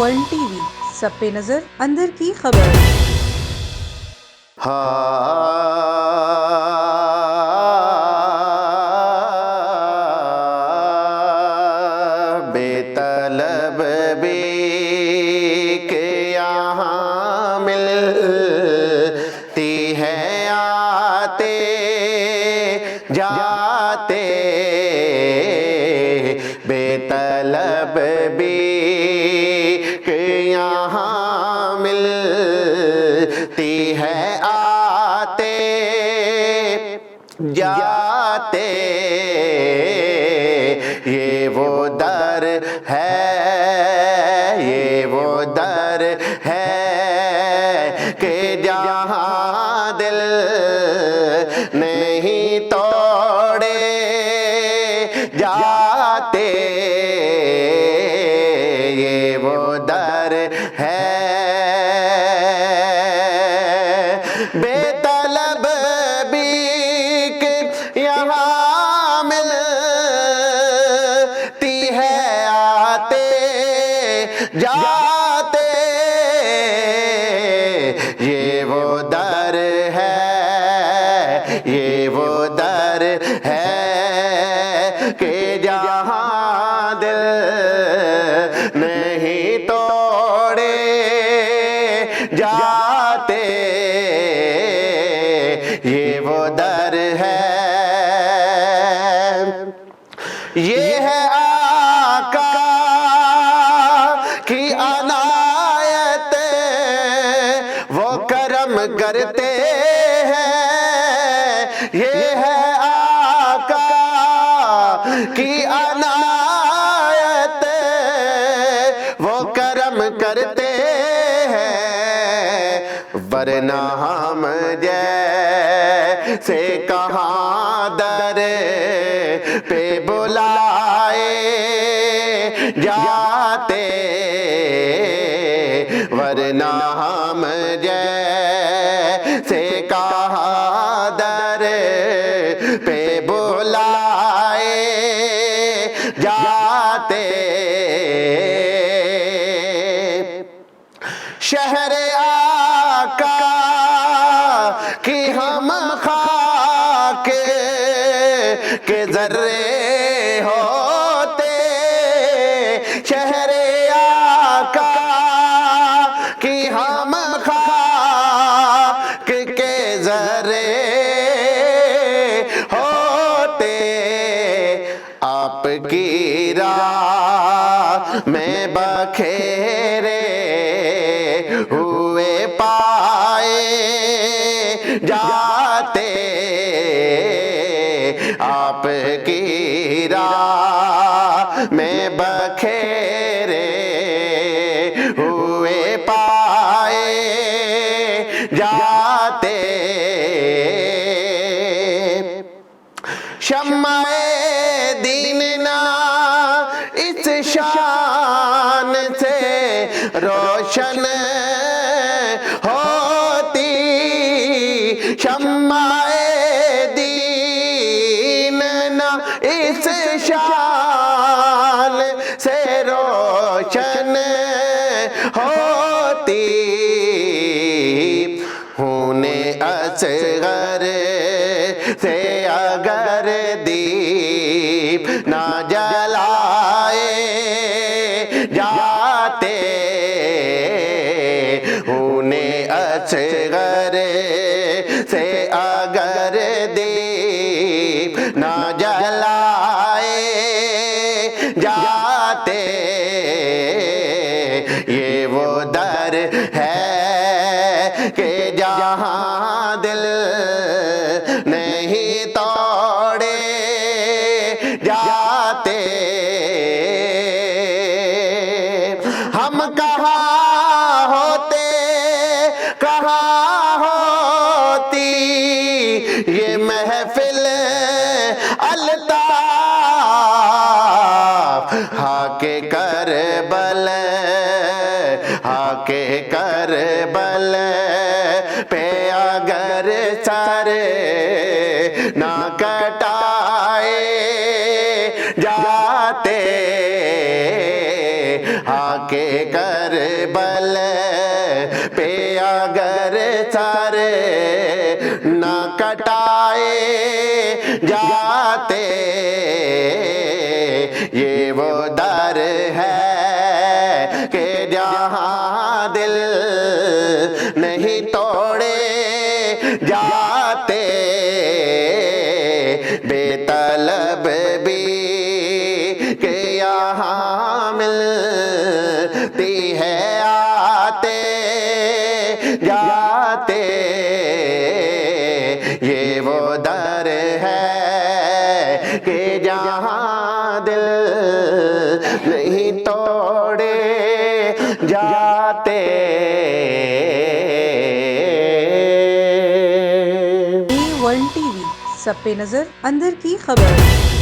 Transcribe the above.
One T V, سب پہ نظر، اندر کی خبر۔ بے طلب بھی کہ یہاں ملتی ہے آتے جاتے، بے طلب بھی کہ یہاں ملتی ہے آتے جاتے، یہ وہ در ہے، یہ وہ در ہے کہ جہاں دل نہیں توڑے جاتے، یہ وہ در ہے۔ بے طلب بھی کہ یہاں ملتی ہے آتے جاتے، یہ وہ در ہے، یہ وہ در ہے کہ جہاں دل نہیں توڑے جاتے، یہ وہ در ہے۔ یہ ہے آقا کی عنایت، وہ کرم کرتے ہیں، یہ ہے آقا کی عنایت، وہ کرم کرتے ہیں، ورنہ ہم جیسے کہاں در پہ بلائے جاتے، ورنہ ہم جیسے کہاں در پہ بلائے جاتے، شہر آقا کی ہم خاک کے ذرے ہوتے، شہر آقا کی ہم خاک کے ذرے ہوتے، آپ کی راہ میں بکھیرے ہوئے پائے جاتے، آپ کی راہ میں بکھیرے ہوئے پائے جاتے، شمع دین نہ اس شان سے روشن ہوتی، شمع دین نہ اس شان سے روشن ہوتی، خون اصغر سے اگر دیپ نہ جلائے جاتے، خون اصغر سے اگر دیپ نہ جلائے جاتے، یہ وہ در ہے کہ جہاں دل نہیں توڑے جاتے، ہم کہاں ہوتے کہاں ہوتی یہ محفل الطاف، ہاکے کربل، ہاکے کربل پہ اگر سر نہ کٹائے جاتے، ہاکے اگر بل پہ اگر سارے نہ کٹائے جاتے یہ وہ در ہے کہ جہاں دل نہیں توڑے جاتے بے طلب بھی کہ یہاں ملتی ہے آتے جاتے یہ وہ در ہے کہ جہاں دل نہیں توڑے جاتے A1 TV سب پہ نظر اندر کی خبر